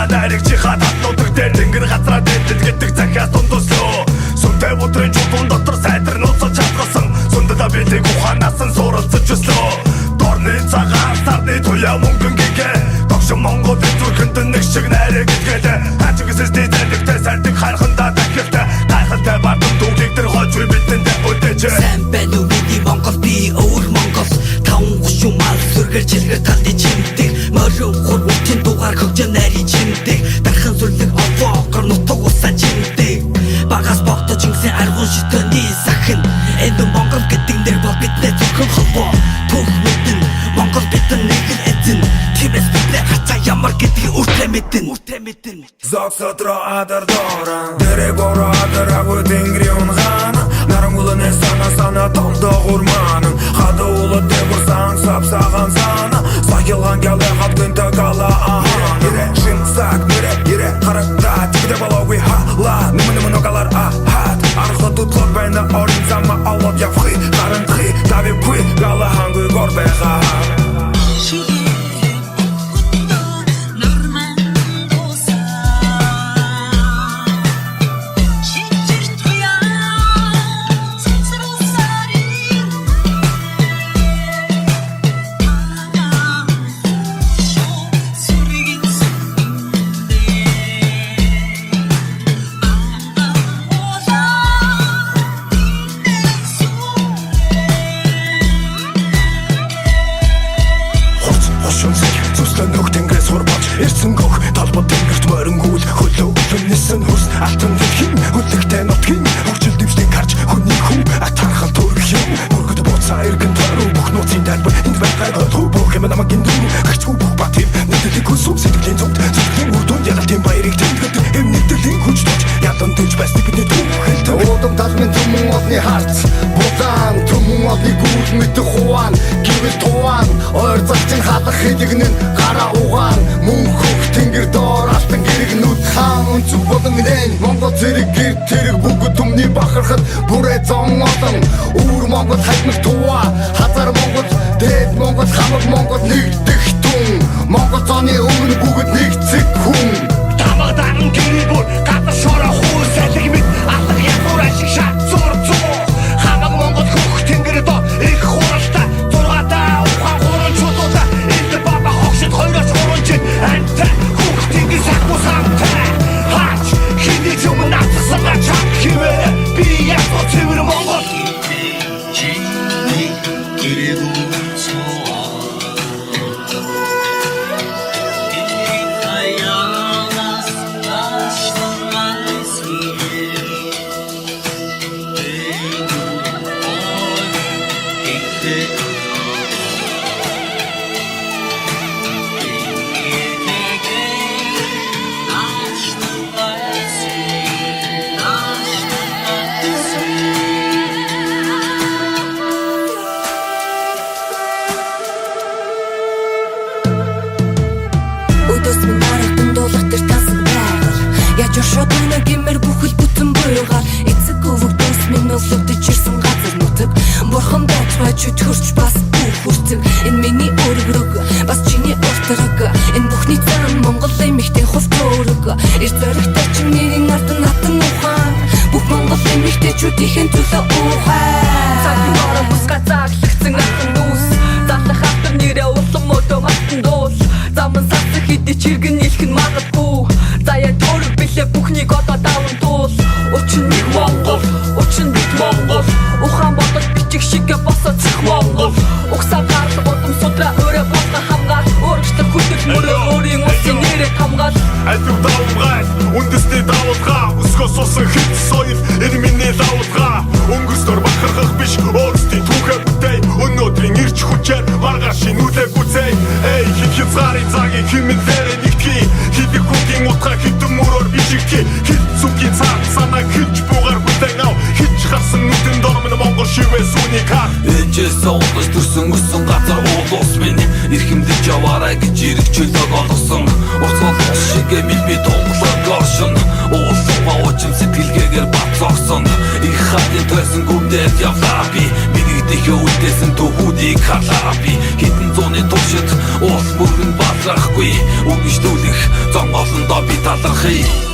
Нариг чихад хатнуудаг дээр тэнгэр газраа дээдэл гэдэг захиас дундуслоо. Сүнтэй өдрийн чулуун дотор сайдар нууцлж чадгасан сүндэд абитыг ухаанаас нь суралцж өслөө. Дорны цагаан сарны туяа мөнгөн гэгээ тогшин Монголын зүрхэнд нэг шиг найраг гэдгээд хачигсэсний зайлгтай сардаг харахандаа дахилтай гайхалтай бардам дүүгийг тэр хойч үе бидэндээ өдөөж сайн байна уу бидний Монгол би өөр Монгол таван гушуун мал сүргэр чилгэр талдын чимдэг морин хурвчин дугаар хөгжин найрын чимдэг дархан сүрлэг овоогор нутаг усаа чимдэг багаас богдож ингэсэн аргун шитэний сахин энэ Монгол гэдэг нэр бол бидний зөвхөн холбоо түүх мэдэн Монгол бидний нэг л эзэн тиймээс бидний хацаа ямар гэдгийг үртээ мэдэн Зогсотро адардоран Дэрэг боро адарагуй тэнгри унгана Нарангуланы сана томдо гурманын Хады улы дебурсан сапсаған сана Сакилған кялы хапкынты кала ахан Ире шынсак ире қарақта Тигде балауи хала Нымы нокалар ахат Арқы тутлы бәйні орын зама алып япхы Қарынқы таби пы Гала хангы горбеға Ирсэн гөх талбад тэнгэрт морингүүл хөлөө өвнөсөн хөрс алтан дэлхийн хөлөгтэй нутгийн хөгжил дэвшнийг харж хүний хүн атархан төрөх юм бүргэд буцаа иргэн төрөө бүх нууцын талбар энд байгаа төв бүх юм намайг гиндүү гэрчгүй бүх бат юм нэгдэлийг хүсв сэтгэлийн зүгт зүтгэн үрдүнд ялалтын баярыг тэмдэглэдэг эм нэгдэлийн хүч тож ядан төж байсныг бидний түүхэлтэй уудам талмын түмэн олны харц будаан түмэн олны гүүл мэдэх хуан гэвэл туан ойр залчин халах хэлэгнэн гараа угаан мөнхөх тэнгэр доор алтан гэрэгнүүд хаан зүг болон нэн Монгол зэрэг гэр тэрэг бүгд түмний бахархад бүрээ зон олон өвөр Монгол хаймаг туа хазар Монгол дээд Монгол хамаг Монгол нэгдэх түн Монгол цооны өмнө бүгд нэгцэг хүн тамадан гэрээ бүр гадар шороо хүү салхи мэд алах ятуур ашиг шат зур зуу хамаг Монгол хөх тэнгэр доо их хуралтай зургатаа ухаан хурал чулуута энд баба хогшид хоёроос хуралжин антай хөх тэнгэр сахбус амтай хач хиний юм натсан гачаа хивэ би яко цэвэр Монгол Жошоод байна гэмээр бүхэл бүтэн буйгаар эцэг өвгдөөс минь өлөвдөж ирсэн газар нутаг бурхан байтугай чөтгөрч бас бүх хүрцэг энэ миний өргөрөг бас чиний уртраг энэ бүхний цаан Монгол эмэгтэй хувь төрөг ир зоригтой чинь нэрийн ард натан ухаан бүх Монгол эмэгтэйчүүдийн төлөө ухаан цагийн бороо бусгай цаглагдсан ахын дүүс залах автор нэрээ улам модо мартан дуул заман сацх хэдий чиргэн нийлхэн магадгүй заяа төрөг билээ бүхнийг одоо даван туул Өчн нэг Монгол өчн бид Монгол ухаан бодож бичих шиг босоо цэх Монгол угсаа гарал бодом судраа өрөө бол Алив давмгай үндэсний давуулгаа өсгөө сусан хит соёл энэ миний давуулгаа өнгөрснөр бахархах биш өөрсдийн түүхээ бүтэй өнөөдрийн ирч хүчээр маргааш шинүүлээ гүцэй эй хит хязгаарын цагийг хэмнэлээр нэгтгэе хидэх хүүгийн утга хитэн мөрөөр бишигтгий хит зүгийн цаг санаа хилж буугаар бүтээн ав хич гарсан нүдэн дормын монгол шивээ сүний кар ээжээс уулж төрсөн өссөн газар уулус минь эрхэмдэж яваарай гэж иргэжүүлэг олгосон урцгал шигэ мэлбий тонглог оршин уулууга очим сэтгэлгээгээр бацогсон их хатын тойсон гүмдээд явлаа би миний дэхэ үлдээсэн төвүүдийг харлаа би хитэн зууны туршид уус бүрэн бадрахгүй үгişдүүлэх зонгоолондоо би талархъя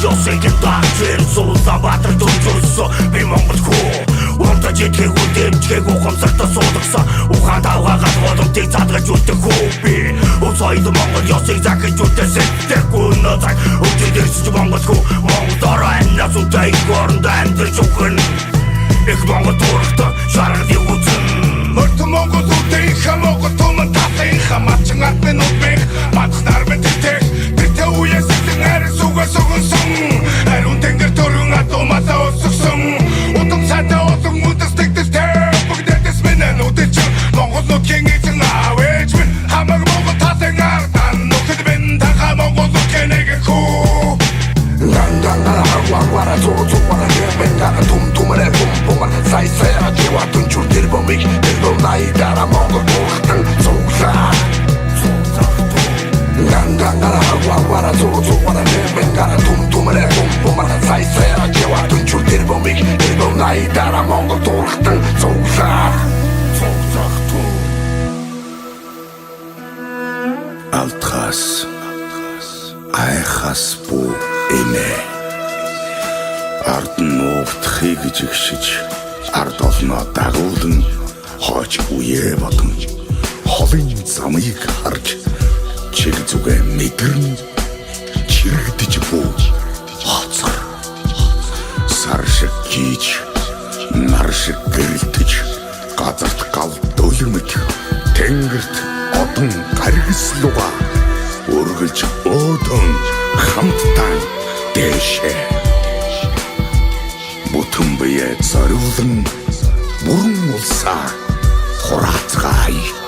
Ёсэйгэн дагчэр суулаа батар дөржөрсө би монгол хүү Урда житгээгүү дэмжгээг ухамсарта суудагсан Ухаан тавгаагаад боломжийг задгаж үлдэх хүү би Усойд монгол ёсыг захиж үлдээсэн Тэргүй нөө цаг Өчид ирсэж монгол хүү Монгол ороо аннаас үлдээ их оронд амьдэрч үхэн Их монгол дуурахта шаргадыг үзэн Мөртөн монгол үлдээ их монгол туман татла их Матчин арт минь утмих Матхнар минь тэтэх Тэртэ уяс эсэн арис угас угунсан Ариун тэнгэр төрөн атомалаа өсгсөн Утам сайтай олон үндэс тэгдэлтэй Бүгдээдэс минь нүдэж Монгол нутгийн эзэн авэж минь Хамаг монгол талын ардан Нүхэд минь таха монгол нутгийн нэг хүү Лангангара хавагвара зуучугвара Гэрбэнгара тумтумарэ бумбумар Сайсайра живатун чур дэрбомик Дэрбом найдара монгол бурхтан зуглаа Лангангара хавагвара зуучугвара Гэрбэнгара тумтумарэ бумбумар Сайсайра живатун чур дэрбомик Дэрбом найдара монгол бурхтан зуглаа Алтхас айхас бүү эмэ ард нь угтахыг гэж игшиж ард олноо дагуулan хооч үе бодон холын замыг харж чиг зүгэ мэдэрн чирэгдэж бүү хоцор сар шиг гийж нар шиг гэрэлтэж газарт гал дөлмөж тэнгэрт одон гаргислуга өргөлж өөдөн хамтдаа дэшээ бүтэн бие зориулан бүрэн улсаа хураацгаая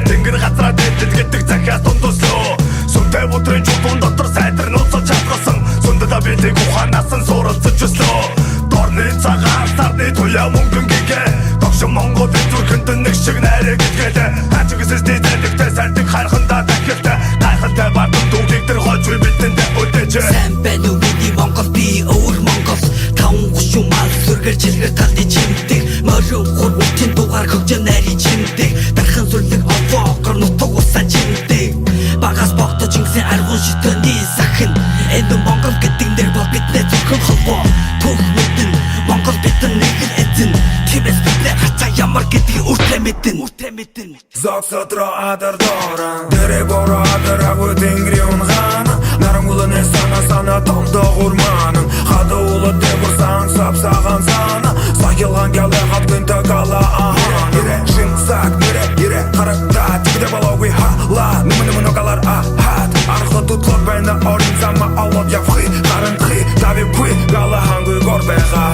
Тэнгэр газраа дэлгэлдэг захиас дундуслоо Сүнтэй өдрийн чулуун дотор сайдар нууцаж чадгасан Сүндэд бидийг ухаанаас нь суралцаж өслөө Дорны цагаан сарны туяа мөнгөн гэгээ Тогшин Монголын зүрхэнд нэг шиг найраа гэдгээд Хачигсэс дийдэлэгтэй сальдаг хайрхандаа дахилтай Гайхалтай бардын дүүгийг тэр хойч би бидэндээ өдөөж Сайн байна уу миний Монгол би өөр Монгол Таван гушуун мал сүргэр чилгэр талдын чимдэг Морин хур үлтийн дугаар хөгжин найрын чимдэг Дархан сүрлэг овоогор нутаг усаа чимдэг Багаас богдож ингэсэн аргун шитгэний сахин Энэ Монгол гэдэг нэр бол биднээ зөвхөн холбоо Түүх мэдэн Монгол бидэн нэг л эзэн Тиймээс биднээ хацаа ямар гэдгийг үртээ мэдэн Зогсотро адар доран Дэрэ боро адар агуу тэнгри унгаана Нарангуланэ сан мына талдық орманың Қадауылы деп ұрсаң сапсаған саны Сақилған кәлі қапкін тағала Ере жынсақ мере ере қарықта Тіпті балауи хала Нымы нокалар ахат Арқы тұтлық бәйні орын зама алып япқи Қарынқи таби пui Гала хангы горбеға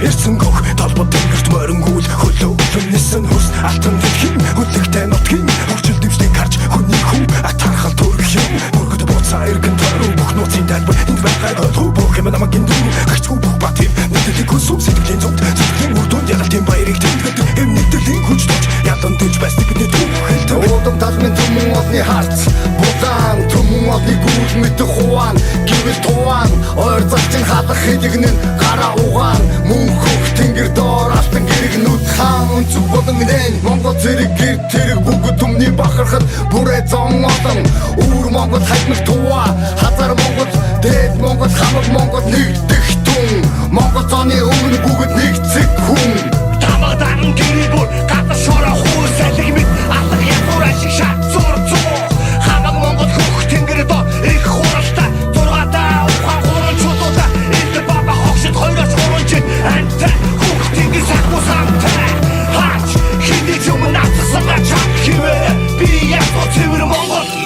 Ирсэн гөх талбад тэнгэрт морингүүл хөлөө өвнөсөн хөрс алтан дэлхийн хөдлөгтэй нутгийн орчил дэвшдэг харж хүний хүн атархал төрөх юм бүргэд буцаа иргэн төрөө бүх нууцын тайлбар энд байгаа ойлгох бүх юм намайг гиндрүү гэрчгүй бүх бат юм нэтэлийн хүсв сэтгэлийн зөвд сэтгэлийн үрдүнд ялалтын баярыг тэмдэглэдэг эм нэгдэлийн хүч тож ядан дэж байсныг бидний түүхэлдэг Уудам талмын түмэн олны харц Будаан түмэн олны гүүл мэдэх хуан Гэвэл туан ойр залчин халах хэлэгнэн гараа угаан Мөн хөх тэнгэр доор алтан гэрэгнүүд хаан Үнцэг болон нэн Монгол зэрэг гэр тэрэг бүгд түмний бахархад Бүрээ зон олон Үүр Монгол хаймаг туа Хазар Монгол Дээд Монгол хамаг Монгол нэгдэх түн Монгол зоны өмнө бүгд нэгцэг хүн Тамадан гэрээ бүр гадар шороо хүү салхи мэд алга ягуур ашиг шат зур зур Хамаг Монгол хөх тэнгэр доо их хуралтай Зургатаа ухаан хурал чулуутай Элдэр баба хогшид хоёроос хуралжин Антай хөх тэнгэр сахуу самтай Хаач хиний юм натсанга чам хивээ Би ягуу цэвэр Монгол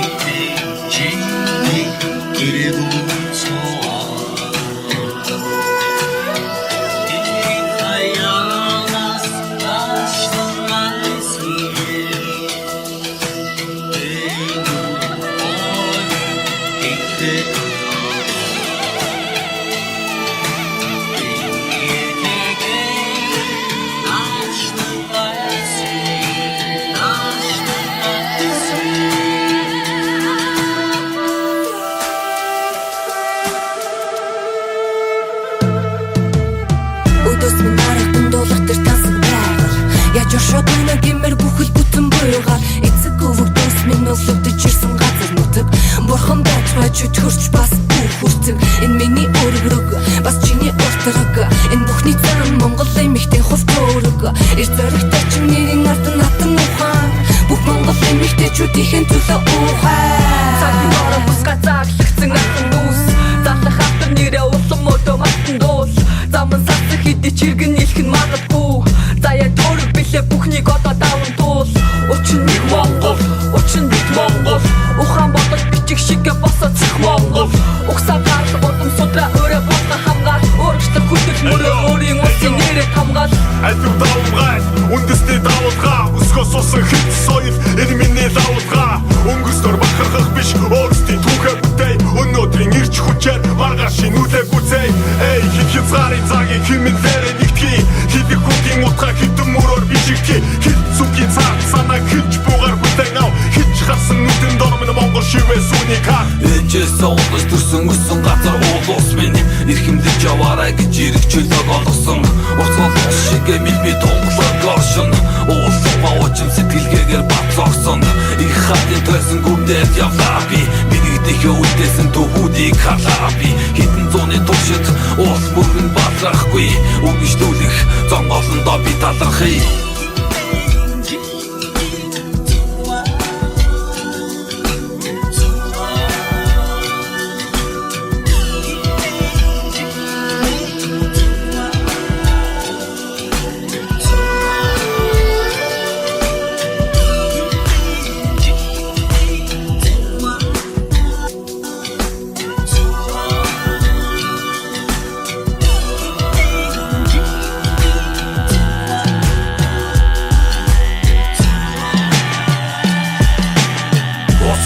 Жошоод байна гэмээр бүхэл бүтэн буйгаар эцэг өвөгдөөс минь өлөвдөж ирсэн газар нутаг Бурхан байж байж өтгөрч бас бүх хүрцэг Энэ миний өргөрөг бас чиний уртраг Энэ бүхний цаан Монгол эмэгтэй хувь төрөг Ир зоригтой чинь нэрийн ард натан ухаан Бүх Монгол эмэгтэйчүүдийн төлөө ухаан Цагийн орон бусгаа заглагдсан алтан дүүс Зарлах автар нэрээ улам өдөө мартан дуул Заман сацах хэдий чиргэн нэлхэн магадгүй Заяа төрөг билээ бүхнийг одоо даван туул Учин нэг Монгол, учин нэг Монгол Ухаан бодог бичих шигэ босоцох Монгол Ухсаа гарах бодом судраа өрөө болго хамгаал Өөрчлөлт хүсэл мөрөө өөрийн улсын нэрээ хамгаал Альбом давмгаал, үндэсний давалгаа Өсгөө сусан хэт соёл, энэ миний давалгаа Өнгөстөр бахархах биш, өөрсдийн түүхээ бүтэй Өнөөдрийн ирч хүчээр маргааш шинүүлээ гүцэй Эй, хит хязгаарын цагийг хэмэн дээрээ нэгтгэе Хидэх хүүгийн утгаа хитэн мөрөөр бишигтгий Хит зүгийн цаг санаа хилж бугаар хүлэн ав Хич харсан нүдэн дормын Монгол шивээ сүний хаа Эжээс онгоц төрсөн өссөн газар улус минь Ирхэмдэж яваарай гэж иргэжүүлэг олгосон Урцгал ус шигэ мэлми тонглог оршин Уулсума уучим сэтгэлгээгээр бат зогсон Их хатын тойсон гүмдээр явлаа би Бинэгдэхээ үлдээсэн төвүүдийг харлаа би Хитэн зууны туршид уус бүргэн бадрахгүй Үгишлүүлэх зон олондоо би талархъя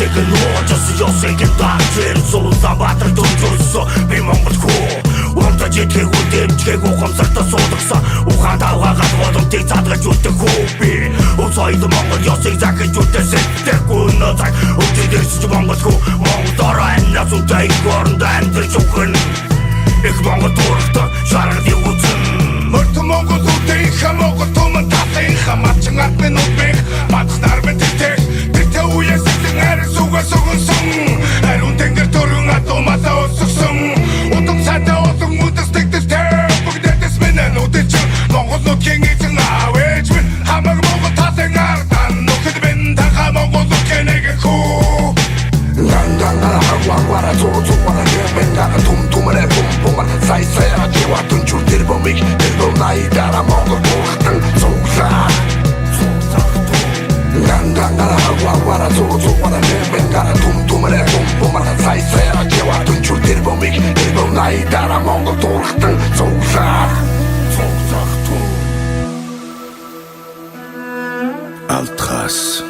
Second war, just ёсыг даачэр Улаанбаатар дөржөөсө би Монгол хүү Унтаж идэхийг үдэмжгээг ухамсартаа суудагсан Ухаан тавгаагаад боломжийг задгаж үлдэх хүү би Соёл Монгол ёсыг захиж үлдээсэхгүй нөө цаг Өчигдөр ирсэж Монгол хүү Монгол ороо амнаас үнтэй горонд амьдарч ухна Их Монгол дуурахтаа шаргал үзэн Мөрт Монгол үдээхэ Монгол туман татынхэ Малчин ард минь утбих Матхнаар минь тэтэх Тэтэ үе сэтэн арь суга сугунсан Ариун тэнгэр төрөн атумасаа өсгсөн Утам сайтай олон үдэс тэгдэстэй Бүгдэдэс минь нүдэчин Монгол нутгийн эзэн авэж минь Хамаг Монгол татын ардан Нөхөд минь таха Монгол нутгийн нэг хүү Нандангара хавагвара зуцугвара гэмэнгара тумтумарэ бумбумар Сайсайра живатын чур тэрбомик Тэрбом найдара Монгол дуурхтан цуглаа Нандангара хавагвара зуцугвара гэмэнгара тумтумарэ бумбумар Сайсайра живатын чур тэрбомик Тэрбом найдара Монгол дуурхтан цуглаа Алтхас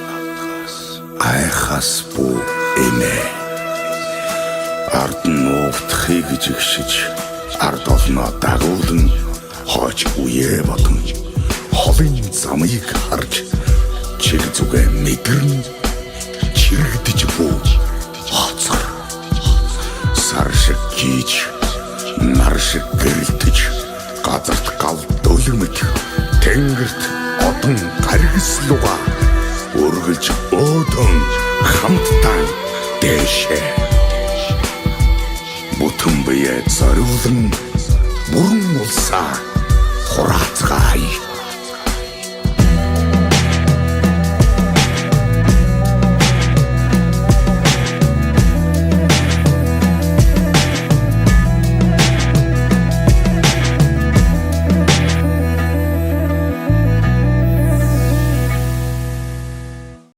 айхас бу эмэ ард нь уувтахыг жигшиж ард олноо дагуулan хооч үе бодон холын замыг харж чиг зүгэ мэдэрн чирэгдэж бүү хоцор сар шиг гийж нар шиг гэрэлтэж газарт гал дөлмөж тэнгэрт одон гаргислуга үргэлж өөдөн хамтдаа дэшээ бүтэн бие зориулан бүрэн улсаа хураацгаая